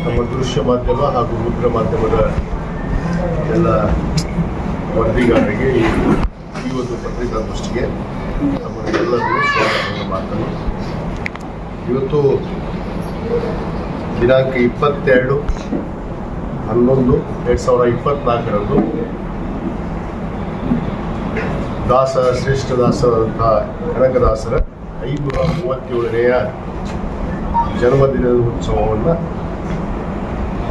ನಮ್ಮ ದೃಶ್ಯ ಮಾಧ್ಯಮ ಹಾಗೂ ಮುದ್ರ ಮಾಧ್ಯಮದ ಎಲ್ಲ ವರದಿಗಾರರಿಗೆ ಈ ಒಂದು ಪತ್ರಿಕಾಗೋಷ್ಠಿಗೆ ನಮ್ಮನ್ನೆಲ್ಲರಿಗೂ ಸ್ವಾಗತವನ್ನು ಮಾಡ್ತಾನೆ. ಇವತ್ತು ದಿನಾಂಕ 22/11/2024 ಶ್ರೇಷ್ಠ ದಾಸರಾದಂತಹ ಕನಕದಾಸರ 537ನೆಯ ಜನ್ಮದಿನದ ಉತ್ಸವವನ್ನು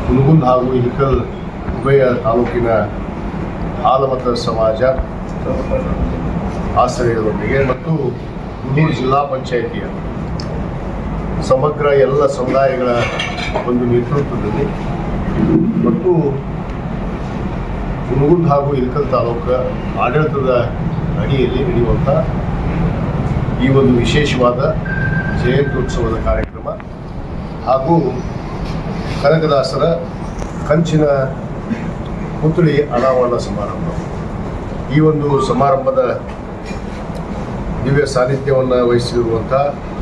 ಹುನಗುಂದ ಹಾಗೂ ಇಳಕಲ್ ಉಭಯ ತಾಲೂಕಿನ ಆಲಮತ ಸಮಾಜ ಆಶ್ರಯದೊಂದಿಗೆ ಮತ್ತು ಹುನೂರು ಜಿಲ್ಲಾ ಪಂಚಾಯಿತಿಯ ಸಮಗ್ರ ಎಲ್ಲ ಸಮುದಾಯಗಳ ಒಂದು ನೇತೃತ್ವದಲ್ಲಿ ಮತ್ತು ಹುನಗುಂದ ಹಾಗೂ ಇಳಕಲ್ ತಾಲೂಕು ಆಡಳಿತದ ಅಡಿಯಲ್ಲಿ ನಡೆಯುವಂಥ ಈ ಒಂದು ವಿಶೇಷವಾದ ಜಯಂತ್ಯೋತ್ಸವದ ಕಾರ್ಯಕ್ರಮ ಹಾಗೂ ಕನಕದಾಸರ ಕಂಚಿನ ಪುತ್ಥಳಿ ಅನಾವರಣ ಸಮಾರಂಭ. ಈ ಒಂದು ಸಮಾರಂಭದ ದಿವ್ಯ ಸಾನ್ನಿಧ್ಯವನ್ನು ವಹಿಸಿರುವಂಥ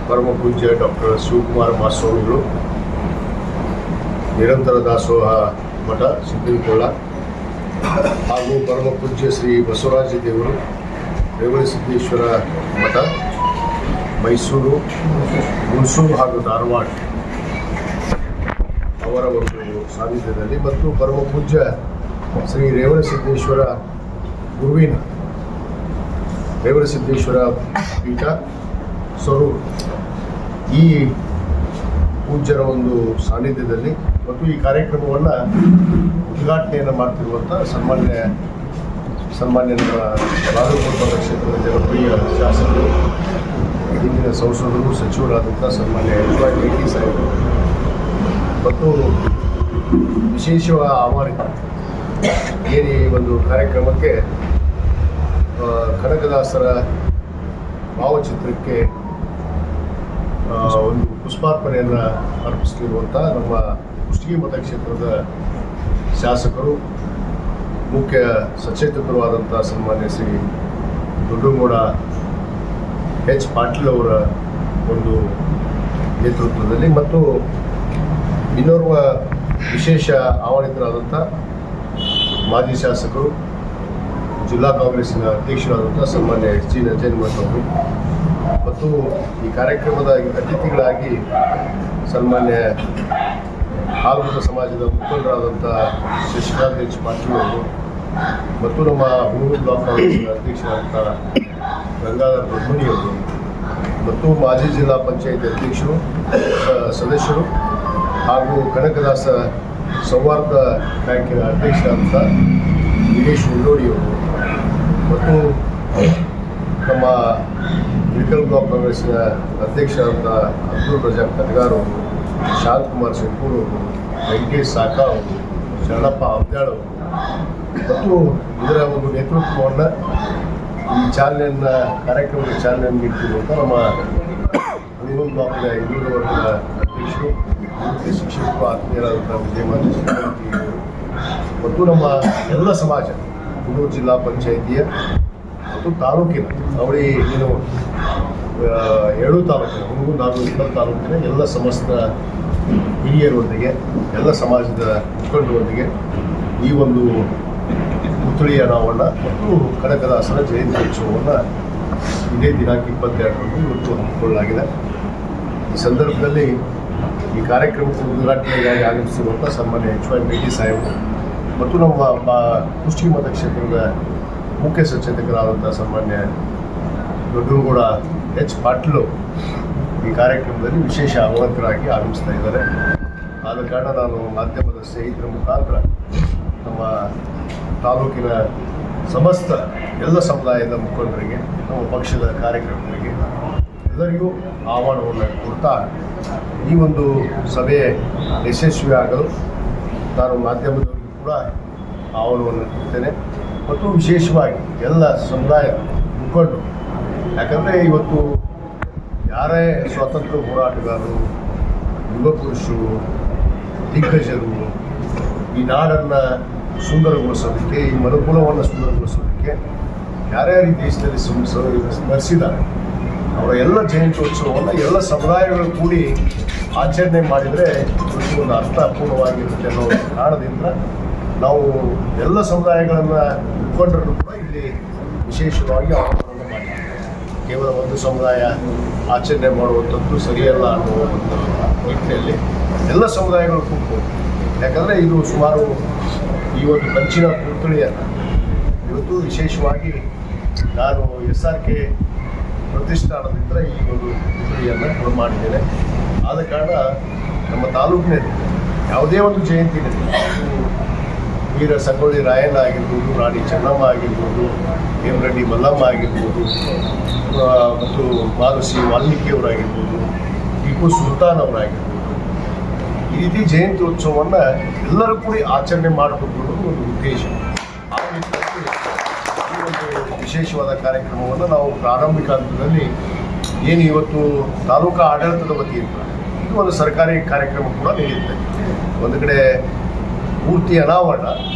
ಪರಮ ಪೂಜ್ಯ ಡಾಕ್ಟರ್ ಶಿವಕುಮಾರ ಮಹಾಸ್ವಾಮಿಗಳು, ನಿರಂತರ ದಾಸೋಹ ಮಠ ಸಿದ್ಧವಿಕೊಳ್ಳ ಹಾಗೂ ಪರಮ ಪೂಜ್ಯ ಶ್ರೀ ಬಸವರಾಜ ದೇವರು ರೇವಣಸಿದ್ದೇಶ್ವರ ಮಠ ಮೈಸೂರು, ಹುಣಸೂರು ಹಾಗೂ ಧಾರವಾಡ ಅವರ ಒಂದು ಸಾನ್ನಿಧ್ಯದಲ್ಲಿ ಮತ್ತು ಪರಮ ಪೂಜ್ಯ ಶ್ರೀ ರೇವಣಸಿದ್ದೇಶ್ವರ ಗುರುವಿನ ರೇವಣಸಿದ್ದೇಶ್ವರ ಪೀಠ ಸ್ವರೂಪ ಈ ಪೂಜ್ಯರ ಒಂದು ಸಾನ್ನಿಧ್ಯದಲ್ಲಿ ಮತ್ತು ಈ ಕಾರ್ಯಕ್ರಮವನ್ನು ಉದ್ಘಾಟನೆಯನ್ನು ಮಾಡ್ತಿರುವಂಥ ಸನ್ಮಾನ್ಯ ನಮ್ಮ ಬಾಗಲಕೋಟೆ ಕ್ಷೇತ್ರದ ಜನಪ್ರಿಯ ಶಾಸಕರು, ಹಿಂದಿನ ಸಂಸದರು, ಸಚಿವರಾದಂಥ ಸನ್ಮಾನ್ಯ ಎಚ್.ವೈ. ಸಾಹೇಬರು ಮತ್ತು ವಿಶೇಷ ಆಹ್ವಾನಿತ ಏನು ಈ ಒಂದು ಕಾರ್ಯಕ್ರಮಕ್ಕೆ ಕನಕದಾಸರ ಭಾವಚಿತ್ರಕ್ಕೆ ಒಂದು ಪುಷ್ಪಾರ್ಪಣೆಯನ್ನು ಅರ್ಪಿಸಲಿರುವಂಥ ನಮ್ಮ ಕುಷ್ಟಗಿ ಮತಕ್ಷೇತ್ರದ ಶಾಸಕರು, ಮುಖ್ಯ ಸಚೇತಕರು ಆದಂಥ ಸನ್ಮಾನ್ಯ ಶ್ರೀ ದೊಡ್ಡಗೌಡ ಎಚ್. ಪಾಟೀಲ್ ಅವರ ಒಂದು ನೇತೃತ್ವದಲ್ಲಿ ಮತ್ತು ಇನ್ನೋರ್ವ ವಿಶೇಷ ಆಹ್ವಾನಿತರಾದಂಥ ಮಾಜಿ ಶಾಸಕರು, ಜಿಲ್ಲಾ ಕಾಂಗ್ರೆಸ್ಸಿನ ಅಧ್ಯಕ್ಷರಾದಂಥ ಸನ್ಮಾನ್ಯ ಎಚ್.ಜಿ. ನಂಜನಮಠ ಅವರು ಮತ್ತು ಈ ಕಾರ್ಯಕ್ರಮದ ಅತಿಥಿಗಳಾಗಿ ಸನ್ಮಾನ್ಯ ಆಲಮತ ಸಮಾಜದ ಮುಖಂಡರಾದಂಥ ಶಶಿಕಾಂತ್ ಎಚ್. ಪಾಟೀಲ್ ಅವರು ಮತ್ತು ನಮ್ಮ ಹುನಗುಂದ ಬ್ಲಾಕ್ ಕಾಂಗ್ರೆಸ್ನ ಅಧ್ಯಕ್ಷರಾದಂಥ ಗಂಗಾಧರ ದೊಡ್ಮನಿ ಅವರು ಮತ್ತು ಮಾಜಿ ಜಿಲ್ಲಾ ಪಂಚಾಯತ್ ಅಧ್ಯಕ್ಷರು, ಸದಸ್ಯರು ಹಾಗೂ ಕನಕದಾಸ ಸೌಹಾರ್ದ ಬ್ಯಾಂಕಿನ ಅಧ್ಯಕ್ಷರಾದಂಥ ವೀರೇಶ್ ಉಳ್ಳೋಡಿಯವರು ಮತ್ತು ನಮ್ಮ ಇಳಕಲ್ ಬ್ಲಾಕ್ ಕಾಂಗ್ರೆಸ್ಸಿನ ಅಧ್ಯಕ್ಷರಾದಂಥ ಅಬ್ದುಲ್ ರಜಾಕ್ ಕಟ್ಗಾರ್ ಅವರು, ಶಾಂತಕುಮಾರ್ ಶೆಟ್ಟೂರ್ ಅವರು, ವೆಂಕಟೇಶ್ ಸಾಕಾ ಅವರು, ಶರಣಪ್ಪ ಅಬ್ದಾಳ್ ಅವರು ಮತ್ತು ಇದರ ಒಂದು ನೇತೃತ್ವವನ್ನು ಈ ಕಾರ್ಯಕ್ರಮಕ್ಕೆ ಚಾಲನೆಯನ್ನು ನೀಡ್ತಿರುವಂಥ ನಮ್ಮ ಹುನಗುಂದ ಬ್ಲಾಕ್ನ ಹಿಂದುಳಿದ ವರ್ಗದ ಅಧ್ಯಕ್ಷರು, ಶಿಕ್ಷಕರು, ಆತ್ಮೀಯರಾದಂಥ ವಿಜಯಮಾನ್ಯ ಶ್ರೀಮತಿ ಮತ್ತು ನಮ್ಮ ಎಲ್ಲ ಸಮಾಜ, ಹುನೂರು ಜಿಲ್ಲಾ ಪಂಚಾಯಿತಿಯ ಮತ್ತು ತಾಲೂಕಿನ ಅವಳಿ ಏನು 7 ತಾಲೂಕಿನ ಹುನಗುಂದ ಹಾಗೂ ಇಳಕಲ್ ತಾಲೂಕಿನ ಎಲ್ಲ ಸಮಸ್ತ ಹಿರಿಯರೊಂದಿಗೆ, ಎಲ್ಲ ಸಮಾಜದ ಮುಖಂಡರೊಂದಿಗೆ ಈ ಒಂದು ಪುತ್ಥಳಿ ಅನಾವರಣ ಮತ್ತು ಕನಕದಾಸರ ಜಯಂತ್ಯೋತ್ಸವವನ್ನು ಇದೇ ದಿನಾಂಕ 22ರಂದು ಇವತ್ತು ಹಮ್ಮಿಕೊಳ್ಳಲಾಗಿದೆ. ಈ ಸಂದರ್ಭದಲ್ಲಿ ಈ ಕಾರ್ಯಕ್ರಮದ ಉದ್ಘಾಟನೆಗಾಗಿ ಆಗಮಿಸಿರುವಂಥ ಸನ್ಮಾನ್ಯ HY ಮೇಟಿ ಸಾಹೇಬರು ಮತ್ತು ನಮ್ಮ ಕುಷ್ಟಗಿ ಮತಕ್ಷೇತ್ರದ ಮುಖ್ಯ ಸಚೇತಕರಾದಂಥ ಸನ್ಮಾನ್ಯ ದೊಡ್ಡನಗೌಡ H. ಪಾಟೀಲ್ ಈ ಕಾರ್ಯಕ್ರಮದಲ್ಲಿ ವಿಶೇಷ ಆಹ್ವಾನಿತರಾಗಿ ಆಗಮಿಸ್ತಾ ಇದ್ದಾರೆ. ಆದ ಕಾರಣ ನಾನು ಮಾಧ್ಯಮದ ಸ್ನೇಹಿತರ ಮುಖಾಂತರ ನಮ್ಮ ತಾಲೂಕಿನ ಸಮಸ್ತ ಎಲ್ಲ ಸಮುದಾಯದ ಮುಖಂಡರಿಗೆ, ನಮ್ಮ ಪಕ್ಷದ ಕಾರ್ಯಕರ್ತರಿಗೆ ಎಲ್ಲರಿಗೂ ಆಹ್ವಾನವನ್ನು ಕೊಡ್ತಾ ಈ ಒಂದು ಸಭೆ ಯಶಸ್ವಿಯಾಗಲು ನಾನು ಮಾಧ್ಯಮದವರಿಗೂ ಕೂಡ ಆಹ್ವಾನವನ್ನು ಕೊಡ್ತೇನೆ. ಮತ್ತು ವಿಶೇಷವಾಗಿ ಎಲ್ಲ ಸಮುದಾಯ ಮುಖಂಡರು, ಯಾಕಂದರೆ ಇವತ್ತು ಯಾರೇ ಸ್ವಾತಂತ್ರ್ಯ ಹೋರಾಟಗಾರರು, ಯುವ ಪುರುಷರು, ದಿಗ್ಗಜರು ಈ ನಾಡನ್ನು ಸುಂದರಗೊಳಿಸೋದಕ್ಕೆ, ಈ ಮನುಕುಲವನ್ನು ಸುಂದರಗೊಳಿಸೋದಕ್ಕೆ ಯಾರ್ಯಾರು ಈ ದೇಶದಲ್ಲಿ ಸ್ಮರಿಸಿದ್ದಾರೆ ಅವರ ಎಲ್ಲ ಜಯಂತ್ಯೋತ್ಸವವನ್ನು ಎಲ್ಲ ಸಮುದಾಯಗಳು ಕೂಡಿ ಆಚರಣೆ ಮಾಡಿದರೆ ಒಂದು ಅರ್ಥಪೂರ್ಣವಾಗಿರುತ್ತೆ ಅನ್ನೋ ಕಾರಣದಿಂದ ನಾವು ಎಲ್ಲ ಸಮುದಾಯಗಳನ್ನು ಮುಖಂಡರನ್ನು ಕೂಡ ಇಲ್ಲಿ ವಿಶೇಷವಾಗಿ ಆಹ್ವಾನವನ್ನು ಮಾಡಿದ್ದೀವಿ. ಕೇವಲ ಒಂದು ಸಮುದಾಯ ಆಚರಣೆ ಮಾಡುವಂಥದ್ದು ಸರಿಯಲ್ಲ ಅನ್ನುವ ಒಂದು ನಿಟ್ಟಿನಲ್ಲಿ ಎಲ್ಲ ಸಮುದಾಯಗಳು ಕೂತ್ಕೊಂಡು, ಯಾಕಂದರೆ ಇದು ಸುಮಾರು ಈ ಒಂದು ಕಂಚಿನ ಪುತ್ಥಳಿಯನ್ನು ಇವತ್ತು ವಿಶೇಷವಾಗಿ ನಾನು SRK ಪ್ರತಿಷ್ಠಾನದಿಂದ ಈ ಒಂದು ಪುತ್ಥಳಿಯನ್ನು ಮಾಡಿದ್ದೇನೆ. ಆದ ಕಾರಣ ನಮ್ಮ ತಾಲೂಕಿನಲ್ಲಿ ಯಾವುದೇ ಒಂದು ಜಯಂತಿನಲ್ಲಿ ವೀರ ಸಂಗೊಳ್ಳಿ ರಾಯಣ್ಣ ಆಗಿರ್ಬೋದು, ರಾಣಿ ಚೆನ್ನಮ್ಮ ಆಗಿರ್ಬೋದು, ಹೇಮರೆಡ್ಡಿ ಮಲ್ಲಮ್ಮ ಆಗಿರ್ಬೋದು, ಮತ್ತು ಮಾರುಸಿ ವಾಲ್ಮೀಕಿಯವರಾಗಿರ್ಬೋದು, ಟಿಪ್ಪು ಸುಲ್ತಾನ್ ಅವರಾಗಿರ್ಬೋದು, ಈ ರೀತಿ ಜಯಂತ್ಯೋತ್ಸವವನ್ನು ಎಲ್ಲರೂ ಕೂಡಿ ಆಚರಣೆ ಮಾಡಬೇಕು ಅನ್ನೋದು ಒಂದು ಉದ್ದೇಶ. ಆ ನಿಟ್ಟಿನಲ್ಲಿ ಈ ಒಂದು ವಿಶೇಷವಾದ ಕಾರ್ಯಕ್ರಮವನ್ನು ನಾವು ಪ್ರಾರಂಭಿಕ ಹಂತದಲ್ಲಿ ಏನು ಇವತ್ತು ತಾಲೂಕಾ ಆಡಳಿತದ ವತಿಯಿಂದ ಇದು ಒಂದು ಸರ್ಕಾರಿ ಕಾರ್ಯಕ್ರಮ ಕೂಡ ನಡೆಯುತ್ತೆ. ಒಂದು ಕಡೆ ಮೂರ್ತಿ ಅನಾವರಣ,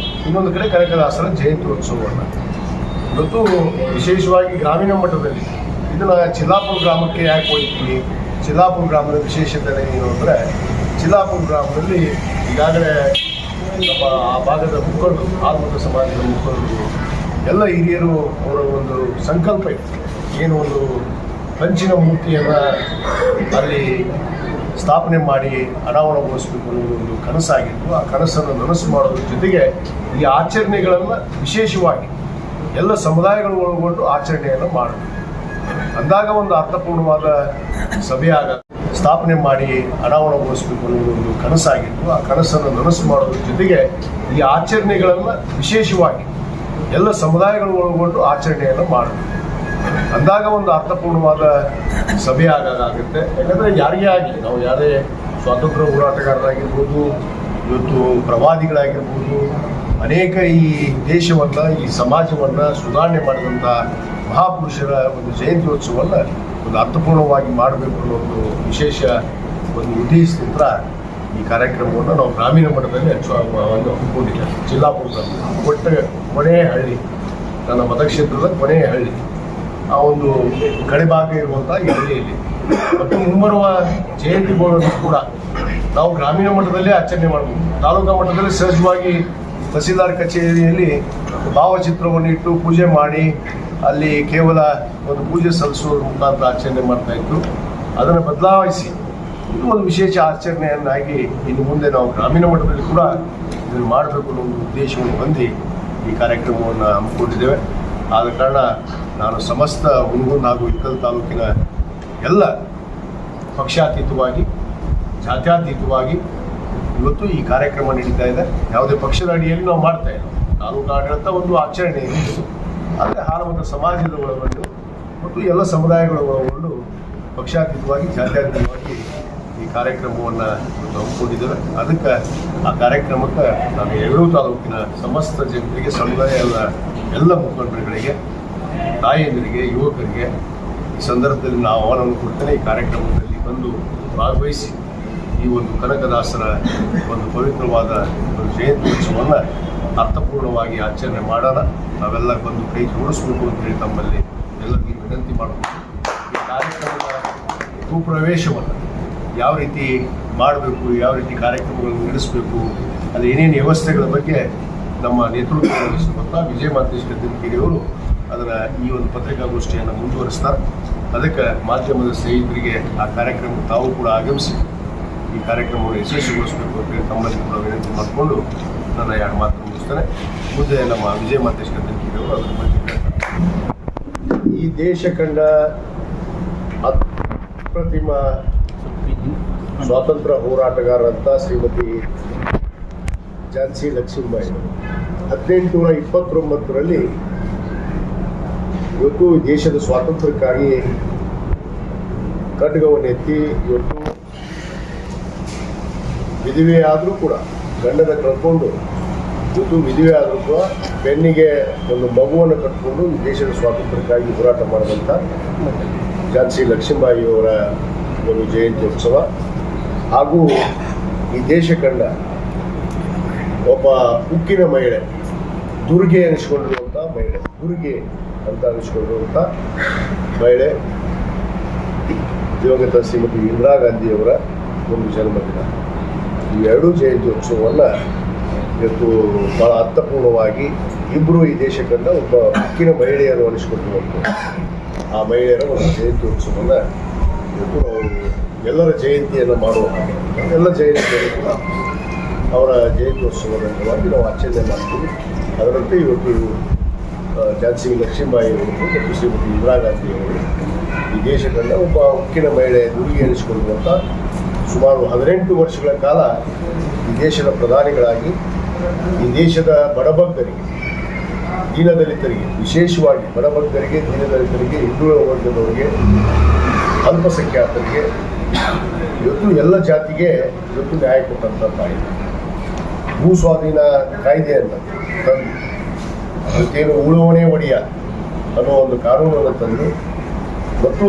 ಇನ್ನೊಂದು ಕಡೆ ಕನಕದಾಸರ ಜಯಂತ್ಯೋತ್ಸವವನ್ನು ಇವತ್ತು ವಿಶೇಷವಾಗಿ ಗ್ರಾಮೀಣ ಮಟ್ಟದಲ್ಲಿ ಇದನ್ನು ಚಿಲ್ಲಾಪುರ ಗ್ರಾಮಕ್ಕೆ ಯಾಕೆ ಹೋಗ್ತೀನಿ. ಚಿಲ್ಲಾಪುರ ಗ್ರಾಮದ ವಿಶೇಷತೆ ಏನು ಅಂದರೆ, ಚಿಲ್ಲಾಪುರ ಗ್ರಾಮದಲ್ಲಿ ಈಗಾಗಲೇ ನಮ್ಮ ಆ ಭಾಗದ ಮುಖಂಡರು, ಆಲ್ಮತ ಸಮಾಜದ ಮುಖಂಡರು, ಎಲ್ಲ ಹಿರಿಯರು ಅವರ ಒಂದು ಸಂಕಲ್ಪ ಇತ್ತು. ಏನು ಒಂದು ಕಂಚಿನ ಮೂರ್ತಿಯನ್ನು ಅಲ್ಲಿ ಸ್ಥಾಪನೆ ಮಾಡಿ ಅನಾವರಣಗೊಳಿಸಬೇಕು ಅನ್ನೋದು ಒಂದು ಕನಸಾಗಿತ್ತು. ಆ ಕನಸನ್ನು ನನಸು ಮಾಡೋದ್ರ ಜೊತೆಗೆ ಈ ಆಚರಣೆಗಳನ್ನು ವಿಶೇಷವಾಗಿ ಎಲ್ಲ ಸಮುದಾಯಗಳು ಒಳಗೊಂಡು ಆಚರಣೆಯನ್ನು ಮಾಡಬೇಕು ಅಂದಾಗ ಒಂದು ಅರ್ಥಪೂರ್ಣವಾದ ಸಭೆಯಾಗ ಸ್ಥಾಪನೆ ಮಾಡಿ ಅನಾವರಣಗೊಳಿಸಬೇಕು ಅನ್ನೋದು ಒಂದು ಕನಸಾಗಿತ್ತು. ಆ ಕನಸನ್ನು ನನಸು ಮಾಡೋದ್ರ ಜೊತೆಗೆ ಈ ಆಚರಣೆಗಳನ್ನು ವಿಶೇಷವಾಗಿ ಎಲ್ಲ ಸಮುದಾಯಗಳು ಒಳಗೊಂಡು ಆಚರಣೆಯನ್ನು ಮಾಡಬೇಕು ಅಂದಾಗ ಒಂದು ಅರ್ಥಪೂರ್ಣವಾದ ಸಭೆ ಆಗುತ್ತೆ. ಯಾಕಂದರೆ ಯಾರಿಗೇ ಆಗಲಿ, ನಾವು ಯಾರೇ ಸ್ವಾತಂತ್ರ್ಯ ಹೋರಾಟಗಾರರಾಗಿರ್ಬೋದು, ಇವತ್ತು ಪ್ರವಾದಿಗಳಾಗಿರ್ಬೋದು, ಅನೇಕ ಈ ದೇಶವನ್ನು, ಈ ಸಮಾಜವನ್ನು ಸುಧಾರಣೆ ಮಾಡಿದಂಥ ಮಹಾಪುರುಷರ ಒಂದು ಜಯಂತ್ಯೋತ್ಸವವನ್ನು ಒಂದು ಅರ್ಥಪೂರ್ಣವಾಗಿ ಮಾಡಬೇಕು ಅನ್ನೋ ಒಂದು ವಿಶೇಷ ಒಂದು ಉದ್ದೇಶದಿಂದ ಈ ಕಾರ್ಯಕ್ರಮವನ್ನು ನಾವು ಗ್ರಾಮೀಣ ಮಟ್ಟದಲ್ಲಿ ಒಂದು ಹಮ್ಮಿಕೊಂಡಿದ್ದೇವೆ. ಚಿಲ್ಲಾಪುರದಲ್ಲಿ ಕೊನೆಯ ಹಳ್ಳಿ, ನನ್ನ ಮತಕ್ಷೇತ್ರದ ಕೊನೆಯ ಹಳ್ಳಿ, ಆ ಒಂದು ಕಡೆಭಾಗ ಇರುವಂಥ ಈ ಹಳ್ಳಿಯಲ್ಲಿ ಮತ್ತು ಮುಂಬರುವ ಜಯಂತಿಗಳನ್ನು ಕೂಡ ನಾವು ಗ್ರಾಮೀಣ ಮಟ್ಟದಲ್ಲೇ ಆಚರಣೆ ಮಾಡಬಹುದು. ತಾಲೂಕಾ ಮಟ್ಟದಲ್ಲಿ ಸಹಜವಾಗಿ ತಹಸೀಲ್ದಾರ್ ಕಚೇರಿಯಲ್ಲಿ ಭಾವಚಿತ್ರವನ್ನು ಇಟ್ಟು ಪೂಜೆ ಮಾಡಿ ಅಲ್ಲಿ ಕೇವಲ ಒಂದು ಪೂಜೆ ಸಲ್ಲಿಸುವ ಮುಖಾಂತರ ಆಚರಣೆ ಮಾಡ್ತಾ ಇತ್ತು. ಅದನ್ನು ಬದಲಾಯಿಸಿ ಇದು ಒಂದು ವಿಶೇಷ ಆಚರಣೆಯನ್ನಾಗಿ ಇನ್ನು ಮುಂದೆ ನಾವು ಗ್ರಾಮೀಣ ಮಟ್ಟದಲ್ಲಿ ಕೂಡ ಇದನ್ನು ಮಾಡಬೇಕು ಅನ್ನೋ ಒಂದು ಉದ್ದೇಶವನ್ನು ಹೊಂದಿ ಈ ಕಾರ್ಯಕ್ರಮವನ್ನು ಹಮ್ಮಿಕೊಂಡಿದ್ದೇವೆ. ಆದ ಕಾರಣ ನಾನು ಸಮಸ್ತ ಹುನಗುಂದ ಹಾಗೂ ಇಳಕಲ್ ತಾಲೂಕಿನ ಎಲ್ಲ ಪಕ್ಷಾತೀತವಾಗಿ, ಜಾತ್ಯತೀತವಾಗಿ ಇವತ್ತು ಈ ಕಾರ್ಯಕ್ರಮ ನಡೀತಾ ಇದೆ. ಯಾವುದೇ ಪಕ್ಷದ ಅಡಿಯಲ್ಲಿ ನಾವು ಮಾಡ್ತಾ ಇಲ್ಲ. ತಾಲೂಕು ಆಡಳಿತ ಒಂದು ಆಚರಣೆ ಇದೆ, ಆದರೆ ಹಾಲಮತ ಸಮಾಜದ ಒಳಗೊಂಡು ಮತ್ತು ಎಲ್ಲ ಸಮುದಾಯಗಳ ಒಳಗೊಂಡು ಪಕ್ಷಾತೀತವಾಗಿ, ಜಾತ್ಯತೀತವಾಗಿ ಈ ಕಾರ್ಯಕ್ರಮವನ್ನು ಹಮ್ಮಿಕೊಂಡಿದ್ದೇವೆ. ಅದಕ್ಕೆ ಆ ಕಾರ್ಯಕ್ರಮಕ್ಕೆ ನಾನು ಎರಡೂ ತಾಲೂಕಿನ ಸಮಸ್ತ ಜನರಿಗೆ, ಸಮುದಾಯದ ಎಲ್ಲ ಮುಖಂಡರುಗಳಿಗೆ, ತಾಯಿಯಂದಿರಿಗೆ, ಯುವಕರಿಗೆ ಈ ಸಂದರ್ಭದಲ್ಲಿ ನಾವು ಆಹ್ವಾನವನ್ನು ಕೊಡ್ತೇನೆ. ಈ ಕಾರ್ಯಕ್ರಮದಲ್ಲಿ ಬಂದು ಭಾಗವಹಿಸಿ ಈ ಒಂದು ಕನಕದಾಸರ ಒಂದು ಪವಿತ್ರವಾದ ಒಂದು ಜಯಂತ್ಯೋತ್ಸವವನ್ನು ಅರ್ಥಪೂರ್ಣವಾಗಿ ಆಚರಣೆ ಮಾಡೋಣ. ನಾವೆಲ್ಲ ಬಂದು ಕೈ ಜೋಡಿಸ್ಬೇಕು ಅಂತೇಳಿ ತಮ್ಮಲ್ಲಿ ಎಲ್ಲರಿಗೂ ವಿನಂತಿ ಮಾಡಬೇಕು. ಈ ಕಾರ್ಯಕ್ರಮದ ಭೂಪ್ರವೇಶವನ್ನು ಯಾವ ರೀತಿ ಮಾಡಬೇಕು, ಯಾವ ರೀತಿ ಕಾರ್ಯಕ್ರಮಗಳನ್ನು ನಡೆಸಬೇಕು, ಅದು ಏನೇನು ವ್ಯವಸ್ಥೆಗಳ ಬಗ್ಗೆ ನಮ್ಮ ನೇತೃತ್ವ ವಹಿಸುವಂಥ ವಿಜಯ ಮಾತೇಶ್ ಗದ್ದಿನಕೇರಿಯವರು ಅದರ ಈ ಒಂದು ಪತ್ರಿಕಾಗೋಷ್ಠಿಯನ್ನು ಮುಂದುವರಿಸ್ತಾರೆ. ಅದಕ್ಕೆ ಮಾಧ್ಯಮದ ಸ್ನೇಹಿತರಿಗೆ ಆ ಕಾರ್ಯಕ್ರಮಕ್ಕೆ ತಾವು ಕೂಡ ಆಗಮಿಸಿ ಈ ಈ ಕಾರ್ಯಕ್ರಮವನ್ನು ಯಶಸ್ವಿಗೊಳಿಸಬೇಕು ಅಂತೇಳಿ ತಮ್ಮಲ್ಲಿ ಕೂಡ ವಿನಂತಿ ಮಾಡಿಕೊಂಡು ನನ್ನ 2 ಮಾತು ಮುಗಿಸ್ತೇನೆ. ಮುಂದೆ ನಮ್ಮ ವಿಜಯ ಮತೇಶ್ ಕತ್ತಲಕಿಯವರು ಅದರ ಬಗ್ಗೆ ಹೇಳ್ತಾರೆ. ಈ ದೇಶ ಕಂಡ ಅಪ್ರತಿಮ ಸ್ವಾತಂತ್ರ್ಯ ಹೋರಾಟಗಾರರಂತ ಶ್ರೀಮತಿ ಝಾನ್ಸಿ ಲಕ್ಷ್ಮೀಬಾಯಿ 1829ರಲ್ಲಿ ಇವತ್ತು ದೇಶದ ಸ್ವಾತಂತ್ರ್ಯಕ್ಕಾಗಿ ಖಡ್ಗವನ್ನು ಎತ್ತಿ ಇವತ್ತು ವಿಧವೆ ಆದರೂ ಕೂಡ ಗಂಡನ ಕಳ್ಕೊಂಡು ಇವತ್ತು ವಿಧವೆ ಆದರೂ ಕೂಡ ಬೆನ್ನಿಗೆ ಒಂದು ಮಗುವನ್ನು ಕಟ್ಕೊಂಡು ಈ ದೇಶದ ಸ್ವಾತಂತ್ರ್ಯಕ್ಕಾಗಿ ಹೋರಾಟ ಮಾಡಿದಂಥ ಝಾನ್ಸಿ ಲಕ್ಷ್ಮೀಬಾಯಿಯವರ ಒಂದು ಜಯಂತಿ ಉತ್ಸವ ಹಾಗೂ ಈ ದೇಶ ಕಂಡ ಒಬ್ಬ ಉಕ್ಕಿನ ಮಹಿಳೆ, ದುರ್ಗೆ ಅನಿಸ್ಕೊಂಡಿರುವಂಥ ಮಹಿಳೆ, ದುರ್ಗೆ ಅಂತ ಅನಿಸ್ಕೊಂಡಿರುವಂಥ ಮಹಿಳೆ ದಿವಂಗತ ಶ್ರೀಮತಿ ಇಂದಿರಾ ಗಾಂಧಿಯವರ ಒಂದು ಜನ್ಮದಿನ. ಈ 2 ಜಯಂತಿ ಉತ್ಸವವನ್ನು ಇವತ್ತು ಭಾಳ ಅರ್ಥಪೂರ್ಣವಾಗಿ ಇಬ್ಬರು ಈ ದೇಶ ಕಂಡ ಒಬ್ಬ ಉಕ್ಕಿನ ಮಹಿಳೆಯರು ಅನಿಸ್ಕೊಂಡಿರುವಂಥ ಆ ಮಹಿಳೆಯರ ಒಂದು ಜಯಂತಿ ಉತ್ಸವವನ್ನು ಇವತ್ತು ನಾವು ಎಲ್ಲರ ಜಯಂತಿಯನ್ನು ಮಾಡುವ ಹಾಗೆ ಎಲ್ಲ ಜಯಂತಿಯನ್ನು ಕೂಡ ಅವರ ಜಯಂತ್ಯೋತ್ಸವದ ಅಂಗವಾಗಿ ನಾವು ಆಚರಣೆ ಮಾಡ್ತೀವಿ. ಅದರಂತೆ ಇವತ್ತು ಝಾನ್ಸಿ ಲಕ್ಷ್ಮೀಬಾಯಿಯವರು ಮತ್ತು ಶ್ರೀಮತಿ ಇಂದಿರಾ ಗಾಂಧಿಯವರು ಈ ದೇಶ ಕಂಡ ಒಬ್ಬ ಉಕ್ಕಿನ ಮಹಿಳೆ ದುರ್ಗೆ ಎನಿಸಿಕೊಳ್ಳುವಂಥ ಸುಮಾರು 18 ವರ್ಷಗಳ ಕಾಲ ಈ ದೇಶದ ಪ್ರಧಾನಿಗಳಾಗಿ ಈ ದೇಶದ ಬಡಬಗ್ಗರಿಗೆ, ದೀನದಲಿತರಿಗೆ, ವಿಶೇಷವಾಗಿ ಬಡಬಗ್ಗರಿಗೆ, ದೀನದಲಿತರಿಗೆ, ಹಿಂದುಳಿದ ವರ್ಗದವರಿಗೆ, ಅಲ್ಪಸಂಖ್ಯಾತರಿಗೆ, ಇವತ್ತು ಎಲ್ಲ ಜಾತಿಗೆ ಇವತ್ತು ನ್ಯಾಯ ಕೊಟ್ಟಂಥ ತಾಯಿ. ಭೂ ಸ್ವಾಧೀನ ಕಾಯ್ದೆಯನ್ನು ತಂದು ಅದಕ್ಕೇನು ಉಳುವಣೆ ಒಡೆಯ ಅನ್ನೋ ಒಂದು ಕಾನೂನನ್ನು ತಂದು ಮತ್ತು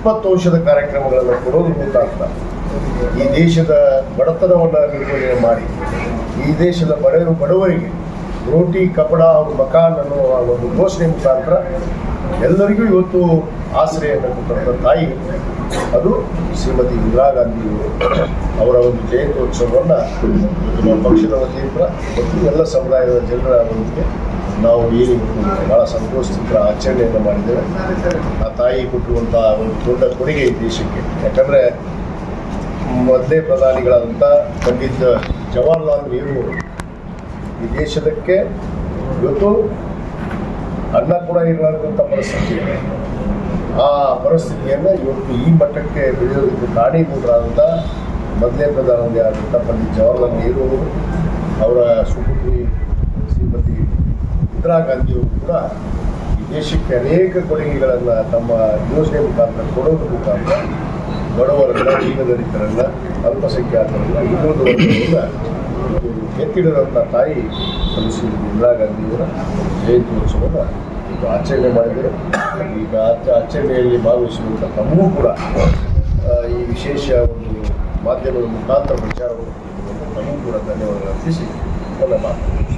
20 ವರ್ಷದ ಕಾರ್ಯಕ್ರಮಗಳನ್ನು ಕೊಡೋದ್ರ ಮುಖಾಂತರ ಈ ದೇಶದ ಬಡತನವನ್ನು ನಿರ್ವಹಣೆ ಮಾಡಿ ಈ ದೇಶದ ಬಡವರಿಗೆ ರೋಟಿ ಕಪಡ ಮಕಾನ್ ಅನ್ನೋ ಒಂದು ಘೋಷಣೆ ಮುಖಾಂತರ ಎಲ್ಲರಿಗೂ ಇವತ್ತು ಆಶ್ರಯವನ್ನು ಕೊಟ್ಟಂಥ ತಾಯಿ ಅದು ಶ್ರೀಮತಿ ಇಂದಿರಾ ಗಾಂಧಿಯವರು. ಅವರ ಒಂದು ಜಯಂತ್ಯೋತ್ಸವವನ್ನು ನಮ್ಮ ಪಕ್ಷದ ವತಿಯಿಂದ ಮತ್ತು ಎಲ್ಲ ಸಮುದಾಯದ ಜನರ ಒಂದಿಗೆ ನಾವು ಏನು ಭಾಳ ಸಂತೋಷದಿಂದ ಆಚರಣೆಯನ್ನು ಮಾಡಿದ್ದೇವೆ. ಆ ತಾಯಿ ಕೊಟ್ಟಿರುವಂಥ ಒಂದು ದೊಡ್ಡ ಕೊಡುಗೆ ಈ ದೇಶಕ್ಕೆ. ಯಾಕಂದರೆ ಮೊದಲೇ ಪ್ರಧಾನಿಗಳಾದಂಥ ಪಂಡಿತ್ ಜವಾಹರ್ಲಾಲ್ ನೆಹರು ಈ ದೇಶದಕ್ಕೆ ಇವತ್ತು ಅನ್ನ ಕೂಡ ಇರಲಾರ್ದಂಥ ಪರಿಸ್ಥಿತಿ ಇದೆ. ಆ ಪರಿಸ್ಥಿತಿಯನ್ನು ಇವತ್ತು ಈ ಮಟ್ಟಕ್ಕೆ ಬೆಳೆಯೋದಕ್ಕೆ ಕಾರಣೀಭೂತರಾದಂಥ ಮೊದಲನೇ ಪ್ರಧಾನಮಂತ್ರಿ ಆದಂಥ ಪಂಡಿತ್ ಜವಾಹರ್ಲಾಲ್ ನೆಹರು ಅವರು, ಅವರ ಸುಪುತ್ರಿ ಶ್ರೀಮತಿ ಇಂದಿರಾ ಗಾಂಧಿಯವರು ಕೂಡ ಈ ದೇಶಕ್ಕೆ ಅನೇಕ ಕೊಡುಗೆಗಳನ್ನು ತಮ್ಮ ಯೋಜನೆ ಮುಖಾಂತರ ಕೊಡೋದ್ರ ಮುಖಾಂತರ ಬಡವರನ್ನ, ದೀನದಲಿತರನ್ನ, ಅಲ್ಪಸಂಖ್ಯಾತರನ್ನ, ಇನ್ನೊಂದು ವರ್ಗವನ್ನು ಎತ್ತಿಡಿದಂಥ ತಾಯಿ ಶ್ರೀಮತಿ ಇಂದಿರಾ ಗಾಂಧಿಯವರ ಜಯಂತ್ಯೋತ್ಸವವನ್ನು ಈಗ ಆಚರಣೆ ಮಾಡಿದರು. ಈಗ ಆಚರಣೆಯಲ್ಲಿ ಭಾಗವಹಿಸುವಂಥ ತಮಗೂ ಕೂಡ ಈ ವಿಶೇಷ ಒಂದು ಮಾಧ್ಯಮದ ಮುಖಾಂತರ ಪ್ರಚಾರವನ್ನು ತಮಗೂ ಕೂಡ ಧನ್ಯವಾದಗಳು ಅರ್ಪಿಸಿ ನನ್ನ ಮಾತು